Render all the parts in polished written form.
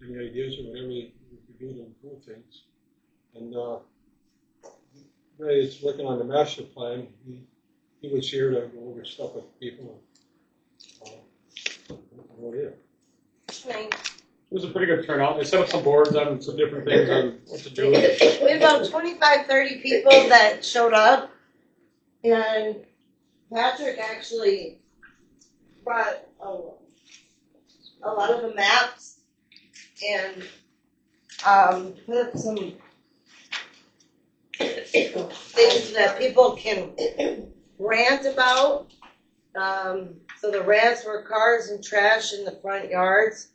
any ideas or whatever we could do to improve things. And Ray is working on the master plan. He was here to go over stuff with people. It was a pretty good turnout. They set up some boards on some different things on what to do. We had about 25, 30 people that showed up, and Patrick actually brought a lot of the maps and put up some things that people can rant about. So the rants were cars and trash in the front yards.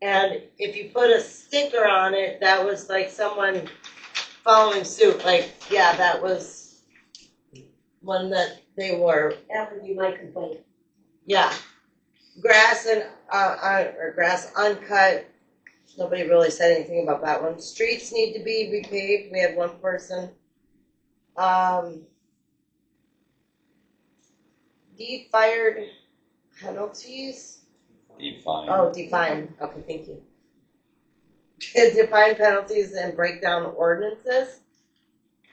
And if you put a sticker on it, that was like someone following suit. Like, yeah, that was one that they were. That would be my complaint. Yeah. Grass and, or grass uncut. Nobody really said anything about that one. Streets need to be repaved. We had one person. Defired penalties. Define. Oh, define. Okay, thank you. Define penalties and break down ordinances.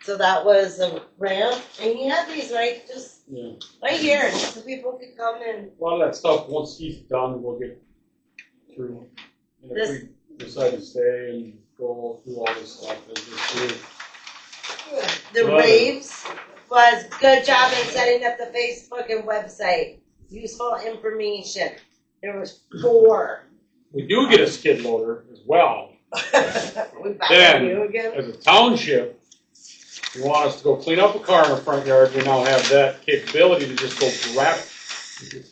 So that was a rant. And he had these right here, so people could come in. A lot of that stuff, once he's done, we'll get through. And if we decide to stay and go through all this stuff, The raves was good job in setting up the Facebook and website. Useful information. There was 4. we do get a skid loader as well. We back Then, on you again. as a township, you want us to go clean up a car in the front yard, we now have that capability to just go grab it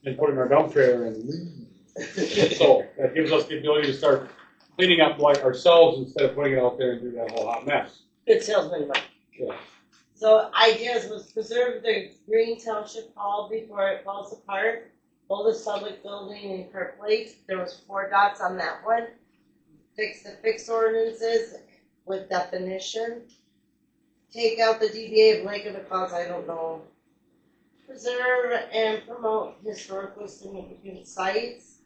and put it in our dump trailer and leave. So that gives us the ability to start cleaning up like ourselves instead of putting it out there and do that whole hot mess. Good salesman, Mike. Yeah. So ideas was preserve the Green Township Hall before it falls apart. Oldest public building in Park Lake. There was 4 dots on that one. Fix the fixed ordinances with definition. Take out the DBA of Lake of the Clouds. I don't know. Preserve and promote historically significant sites.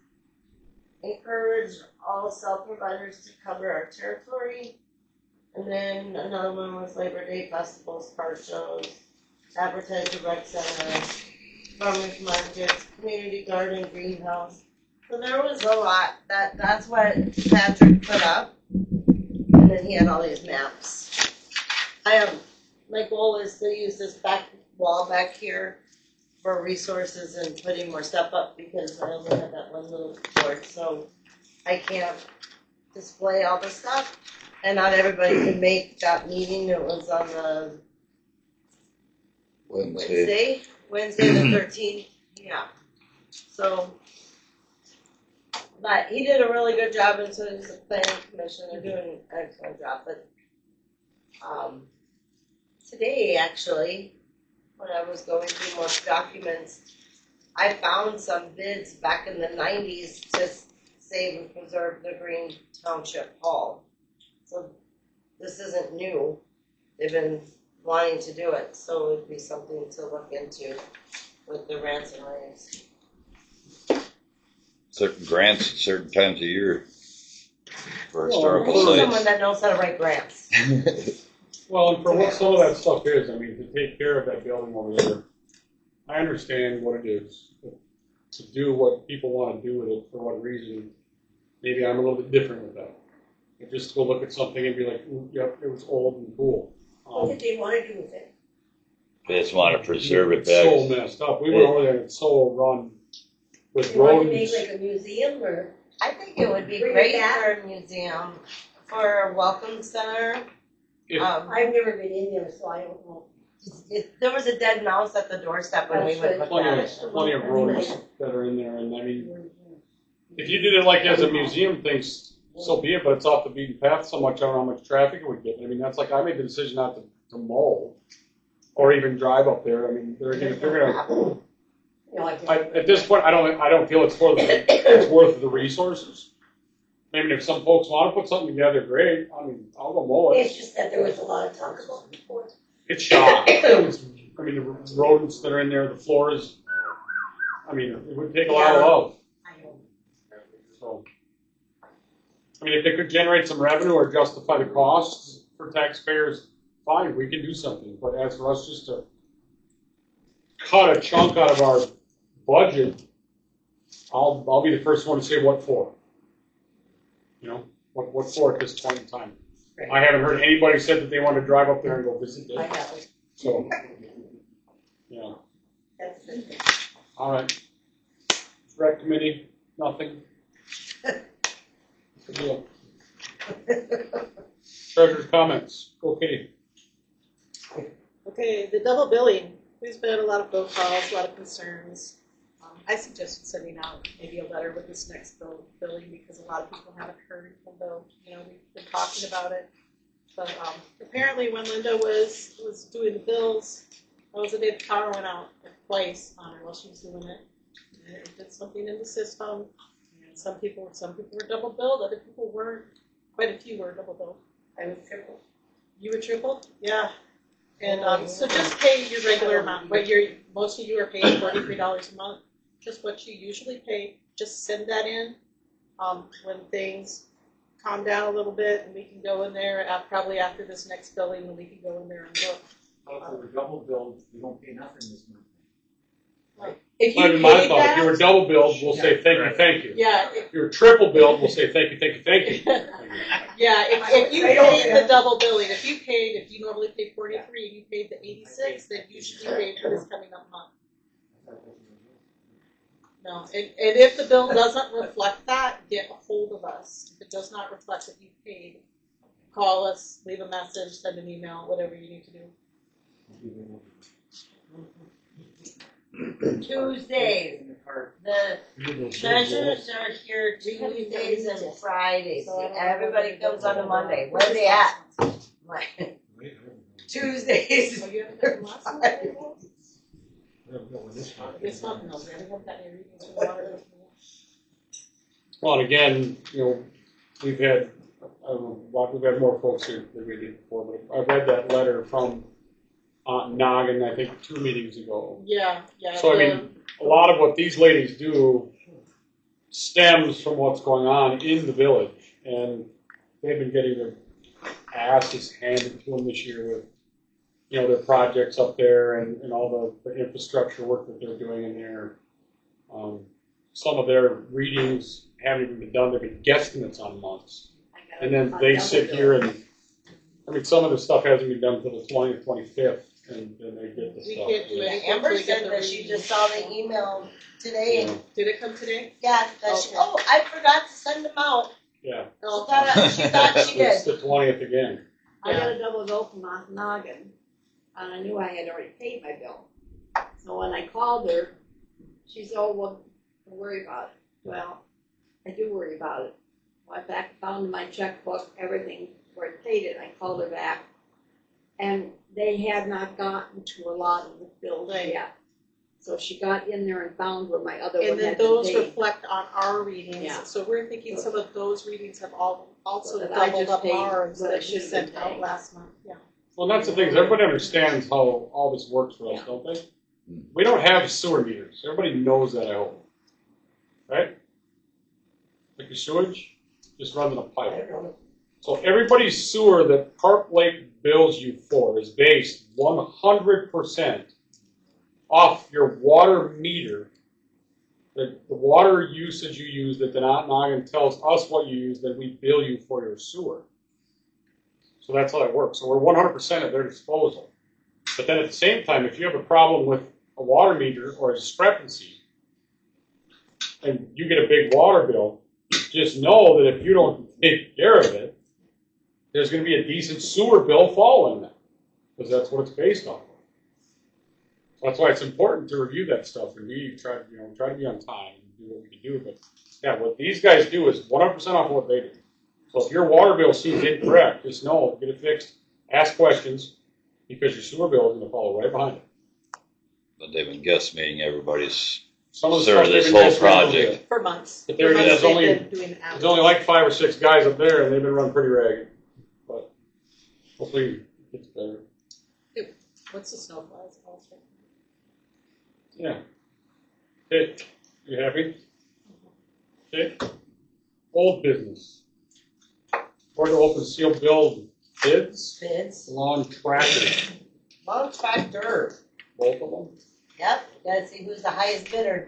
Encourage all self-providers to cover our territory. And then another one was Labor Day festivals, car shows, advertise the rec center, farmers markets, community garden, greenhouse. So there was a lot. That's what Patrick put up. And then he had all these maps. My goal is to use this back wall back here for resources and putting more stuff up because I only have that one little board. So I can't display all the stuff. And not everybody could make that meeting. It was on the Wednesday the 13th. Yeah. So, but he did a really good job, and so does the planning commission. They're doing an excellent job. But today, actually, when I was going through more documents, I found some bids back in the 90s to save and preserve the Green Township Hall. So this isn't new. They've been wanting to do it, so it'd be something to look into with the rants and raves. Certain grants at certain times of year for I historical need someone sites. that knows how to write grants. Well, and for what some of that stuff is, I mean, to take care of that building over there, I understand what it is. But to do what people want to do with it, for what reason, maybe I'm a little bit different with that. But just go look at something and be like, ooh, yep, it was old and cool. What did they want to do with it? They just want to preserve it It's back. so messed up. We went over there and it's so run with They want to make rodents. like a museum or? I think it would be Bring it great back. for a museum, for a welcome center. If- I've never been in there, so I don't know. There was a dead mouse at the doorstep when we went look at it. Plenty of rodents that are in there, and I mean, if you did it like as a museum thing, so be it. But it's off the beaten path so much. I don't know how much traffic it would get. I mean, that's like I made the decision not to mow or even drive up there. I mean, they're gonna. You know, like At this point, I don't feel it's worth the resources. Maybe if some folks want to put something together, great. I mean, I'll go mow it. it's just that there was a lot of talk about it before. It's shot. I mean, the rodents that are in there, the floors. I mean, it would take a lot of love. I know. So, I mean, if they could generate some revenue or justify the costs for taxpayers, fine, we can do something. But as for us just to cut a chunk out of our budget, I'll be the first one to say what for. You know, what for at this point in time. Right. I haven't heard anybody said that they want to drive up there and go visit I it. have, So, yeah, that's the thing. all right. Rec committee, nothing. Good deal. Treasurer's comments, okay. Okay, the double billing. There's been a lot of phone calls, a lot of concerns. I suggested sending out maybe a letter with this next billing because a lot of people haven't heard, although, we've been talking about it. But apparently when Linda was doing the bills, that was the day the power went out twice on her while she was doing it. And it did something in the system. And some people were double billed, other people weren't. Quite a few were double billed. I was triple. You were triple? Yeah. And so just pay your regular amount. What most of you are paying $43 a month. Just what you usually pay. Just send that in when things calm down a little bit, and we can go in there probably after this next billing, and we can go in there and look. Well, if we're double billed, we don't pay nothing this month. If you Might be my paid thought. If you were that, double billed, we'll say thank you, Right. thank you. Yeah, If you were triple billed, we'll say thank you, thank you, thank you. yeah. If you paid the double billing, if you normally pay 43 and you paid the 86, then you should be paid for this coming up month. No, and if the bill doesn't reflect that, get a hold of us. If it does not reflect that you paid, call us, leave a message, send an email, whatever you need to do. Tuesdays, the treasurers are here Tuesdays and Fridays. Everybody comes on a Monday. Where are they at? Like, Tuesdays. So you haven't done last month? This month, no, we haven't had any readings from the water. Well, and again, we've had, we've had more folks here than we did before, but I read that letter from Noggin, I think 2 meetings ago. Yeah. So, I mean, a lot of what these ladies do stems from what's going on in the village, and they've been getting their asses handed to them this year with, their projects up there and all the infrastructure work that they're doing in there. Some of their readings haven't even been done. They've been guesstimates on months. And then they sit here and, some of the stuff hasn't been done until the 20th, 25th, and then they get the We stuff. can't do it. Amber said that she just saw the email today. And Did it come today? yeah, that she, I forgot to send them out. Yeah, Oh, She thought she it's did. the 20th again. I got a double bill from Noggin, and I knew I had already paid my bill. So when I called her, she said, "Oh, well, don't worry about it." Well, I do worry about it. Went back, found my checkbook, everything where I paid it. I called her back, and they had not gotten to a lot of the bills Right. yet. So she got in there and found where my other and one then had been those paid. reflect on our readings. Yeah. So we're thinking some of those readings have also So that I doubled just up paid ours what I that we should have sent been out paying. last month. Yeah. Well, that's the thing, is everybody understands how all this works for us, Yeah. don't they? We don't have sewer meters. Everybody knows that, I hope. Right? Like your sewage just runs in a pipe. So everybody's sewer that Park Lake bills you for is based 100% off your water meter, the water usage you use that the Noggin tells us what you use, then we bill you for your sewer. So that's how that works. So we're 100% at their disposal. But then at the same time, if you have a problem with a water meter or a discrepancy, and you get a big water bill, just know that if you don't take care of it, there's going to be a decent sewer bill following that, because that's what it's based on. So that's why it's important to review that stuff, and we try to be on time and do what we can do. But yeah, what these guys do is 100% off of what they do. So if your water bill seems incorrect, just know, get it fixed, ask questions, because your sewer bill is going to follow right behind it. But they've been guesstimating everybody's Some of the Sir, stuff this they've whole been guessing a little project. bit. For months. But there For it is, months they've only- been doing There's only like 5 or 6 guys up there, and they've been run pretty ragged. But hopefully it gets better. What's the snowflies also? Yeah. Okay. You happy? Okay. Old business. Board to open sealed bill bids, Bids, lawn tractor, lawn tractor. both of them. Yep, gotta see who's the highest bidder.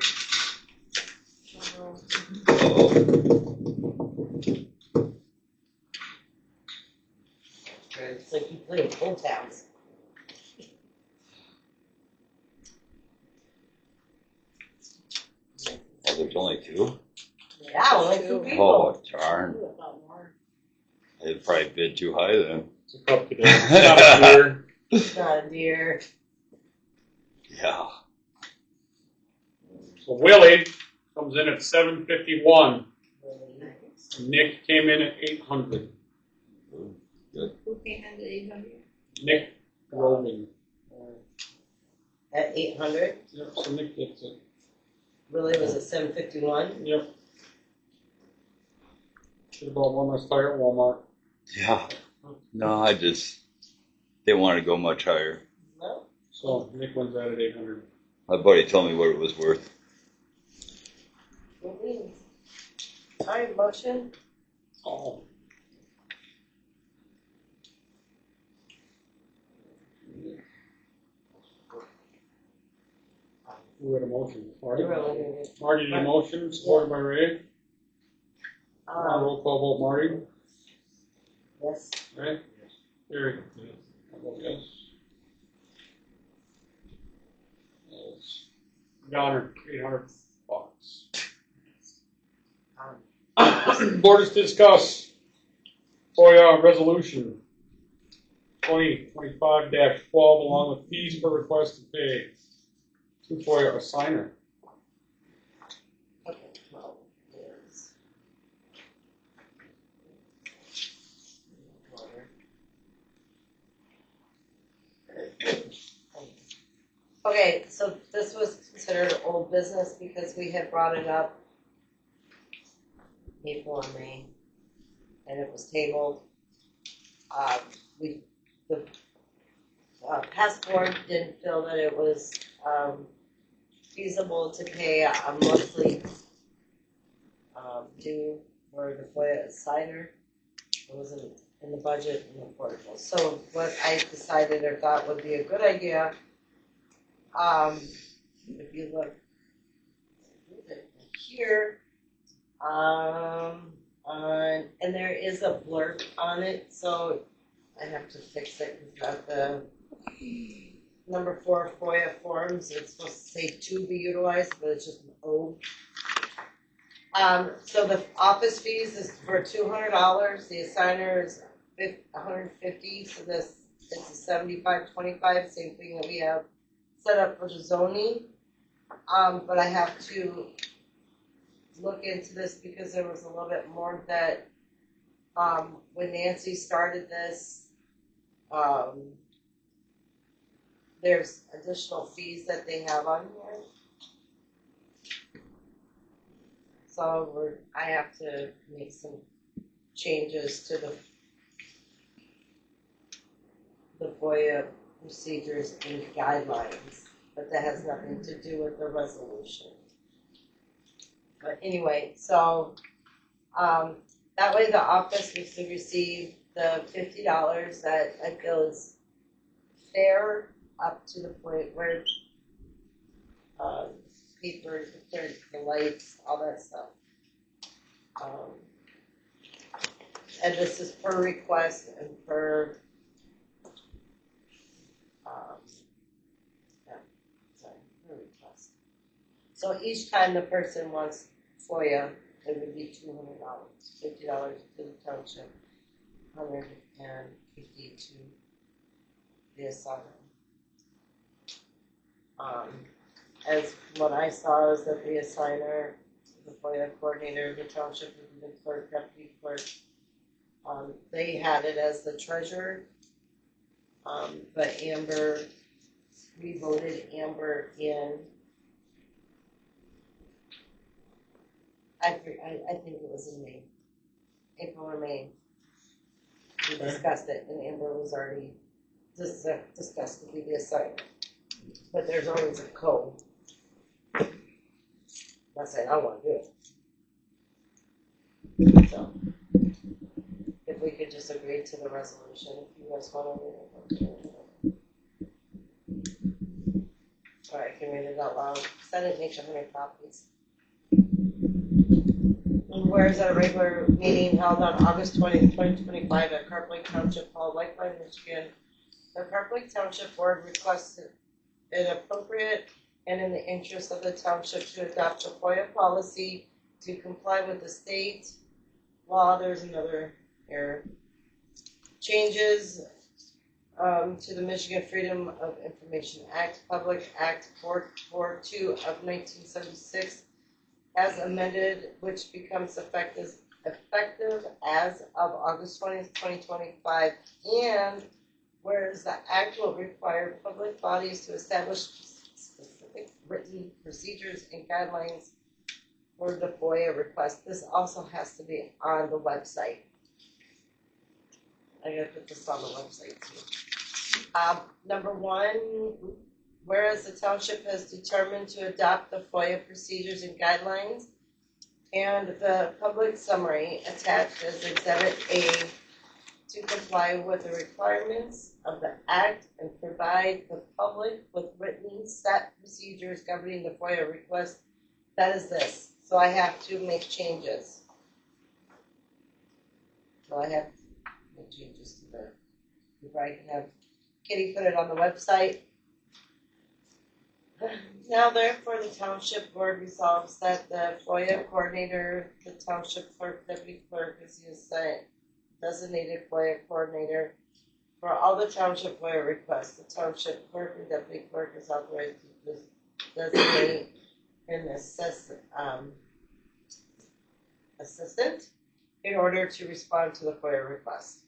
It's like you playing pull tabs. Oh, there's only two? Yeah, only two people. Oh, darn. Ooh, I thought more. They probably bid too high then. It's a cup today. It's not a beer. Not a deer. Yeah. So Willie comes in at $751. Nice. Nick came in at $800. Who came in at 800? Nick Roman. At 800, Yep, so Nick gets it. Willie was at 751. Yep. Should have bought one less tire at Walmart. Yeah. No, I just didn't want to go much higher. No, So Nick wins that at 800. My buddy told me what it was worth. it means. All right, motion. Oh. We had a motion. Marty? Marty did a motion, supported by Ray. Roll call vote, Marty. Yes. Right? Terry? I vote yes. Yes. Donner, $800. Board is to discuss FOIA resolution 2025-12 along with fees for request to pay to FOIA assigner. Okay, well, there's. Okay, so this was considered old business because we had brought it up April and May, and it was tabled. The past board didn't feel that it was feasible to pay a monthly due for the FOIA assigner. It wasn't in the budget and affordable. So what I decided or thought would be a good idea, if you look here, and there is a blurb on it, so I have to fix it because at the number 4 FOIA forms, it's supposed to say to be utilized, but it's just an O. So the office fees is for $200. The assigner is $150. So this it's a $75-25, same thing that we have set up for the zoning. But I have to look into this because there was a little bit more that when Nancy started this, there's additional fees that they have on here. So I have to make some changes to the FOIA procedures and guidelines, but that has nothing to do with the resolution. But anyway, so that way the office was to receive the $50 that I feel is fair up to the point where paper, the lights, all that stuff. And this is per request and per per request. So each time the person wants FOIA, it would be $200, $50 to the township, $150 to the assigner. As what I saw is that the assigner, the FOIA coordinator, the township, the clerk, deputy clerk, they had it as the treasurer. But Amber, we voted Amber in. I think it was in May, April or May. We discussed it, and Amber was already discussed to be the assigner. But there's always a code. I'm not saying I want to do it. So, if we could just agreed to the resolution, if you guys wanna read it. Alright, I can read it out loud, because I didn't make 100 copies. Whereas at a regular meeting held on August 20th, 2025 at Carp Lake Township Hall, Lakeland, Michigan, the Carp Lake Township Board requested it appropriate and in the interest of the township to adopt a FOIA policy to comply with the state law. There's another error. Changes to the Michigan Freedom of Information Act, Public Act 442 of 1976, as amended, which becomes effective as of August 20th, 2025, and whereas the act will require public bodies to establish specific written procedures and guidelines for the FOIA request. This also has to be on the website. I gotta put this on the website too. Number one, whereas the township has determined to adopt the FOIA procedures and guidelines and the public summary attached as Exhibit A to comply with the requirements of the Act and provide the public with written set procedures governing the FOIA request. That is this. So I have to make changes. So I have to make changes to the, before I can have Kitty put it on the website. Now therefore the township board resolves that the FOIA coordinator, the township clerk, deputy clerk is the designated FOIA coordinator for all the township FOIA requests. The township clerk and deputy clerk is authorized to designate an assistant in order to respond to the FOIA request.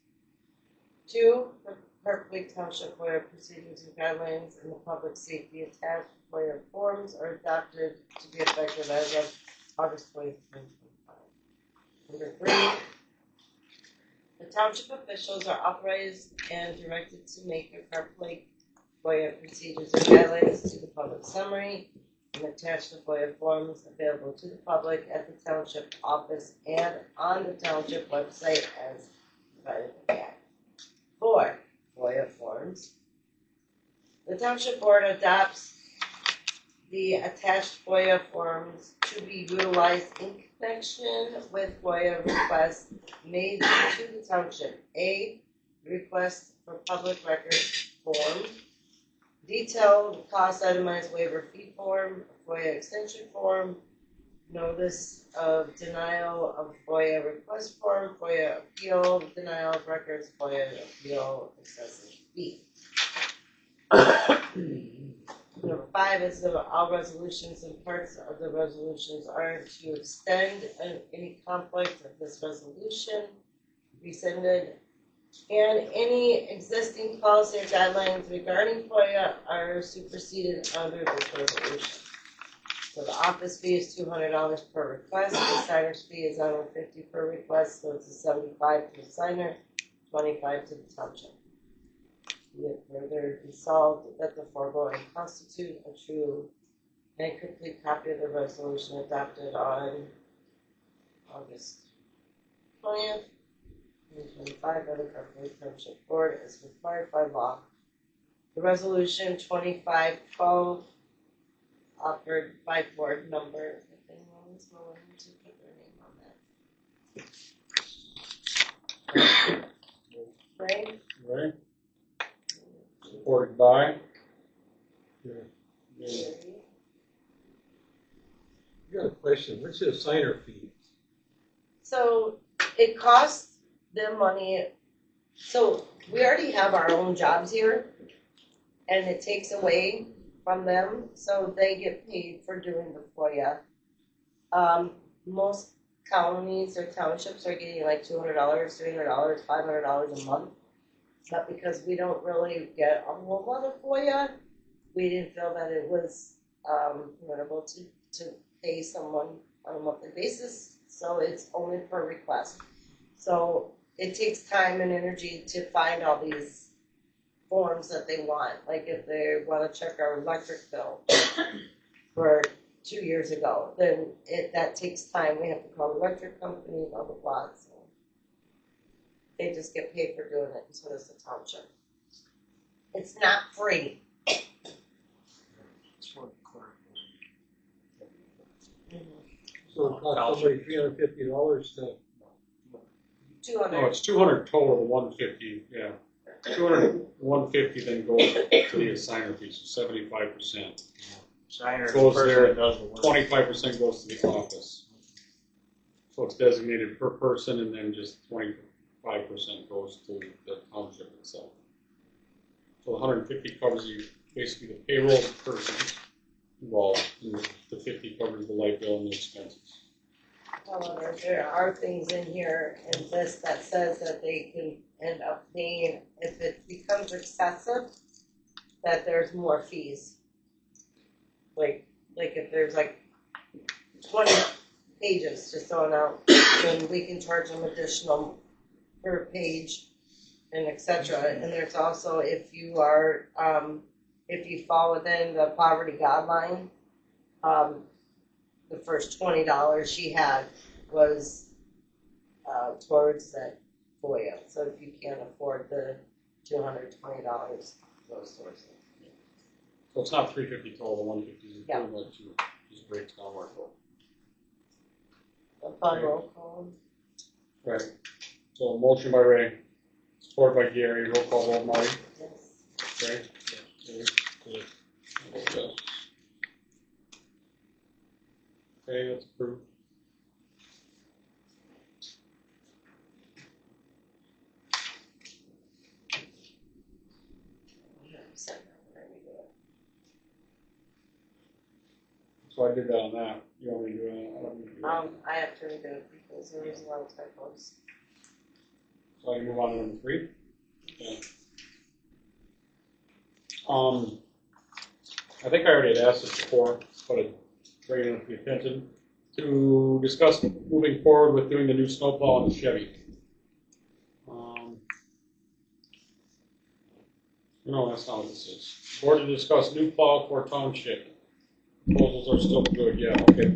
2. The Carp Lake Township FOIA procedures and guidelines and the public safety attached FOIA forms are adopted to be effective as of August 20th, 2025. Number 3. The township officials are authorized and directed to make the Carp Lake FOIA procedures and guidelines to the public summary and attach the FOIA forms available to the public at the township office and on the township website as provided in the Act. 4. FOIA forms. The township board adopts the attached FOIA forms to be utilized in connection with FOIA requests made to the township. A. Request for public records form. Detailed cost itemized waiver fee form. FOIA extension form. Notice of denial of FOIA request form. FOIA appeal, denial of records, FOIA appeal, excessive fee. Number 5 is that all resolutions and parts of the resolutions are to extend any conflict of this resolution, rescinded, and any existing policy or guidelines regarding FOIA are superseded under this resolution. So the office fee is $200 per request. The signer's fee is $150 per request, so it's a $75 to the signer, $25 to the township. Be it further resolved that the foregoing constitute a true and complete copy of the resolution adopted on August 20th, 2025 by the Carp Lake Township Board as required by law. The resolution 2512 offered by board member. If anyone is willing to put their name on that. Ray? Right? Supported by? I got a question. What's the signer fee? So it costs them money. So we already have our own jobs here, and it takes away from them, so they get paid for doing the FOIA. Most counties or townships are getting like $200, $300, $500 a month. But because we don't really get a whole lot of FOIA, we didn't feel that it was preventable to pay someone on a monthly basis. So it's only per request. So it takes time and energy to find all these forms that they want. Like if they want to check our electric bill for 2 years ago, then that takes time. We have to call the electric company, blah, blah, blah. So They just get paid for doing it, and so does the township. It's not free. So it costs somebody $350 to, No, 200. it's 200 total, the 150, yeah. 200, 150 then goes to the assigner fee, so 75%. Shiner, the Goes person there, that does the work. 25% goes to the office. So it's designated per person, and then just 25% goes to the township itself. So the 150 covers you, basically the payroll of the person involved, and the 50 covers the light bill and the expenses. However, there are things in here in this that says that they can end up paying, if it becomes excessive, that there's more fees. Like if there's like 20 pages just thrown out, then we can charge them additional per page and et cetera. And there's also, if you are, if you fall within the poverty guideline, the first $20 she had was towards that FOIA. So if you can't afford the $220, goes towards it. So it's not 350 total, the 150 is Yeah. pretty much just breaks down where it goes. A fun roll call. Right. So motion by Ray, support by Gary, roll call vote, Marty. Yes. Ray? Yes. Yes. Okay, that's approved. So I did that on that. You want me to do it? I don't need to do that. I have to redo it because there was a lot of typos. So I can move on to number 3. Okay. I think I already had asked this before, but I bring it up to your attention to discuss moving forward with doing the new snowplow on the Chevy. No, that's not what this is. Board to discuss new plow for township. Proposals are still good, yeah, okay.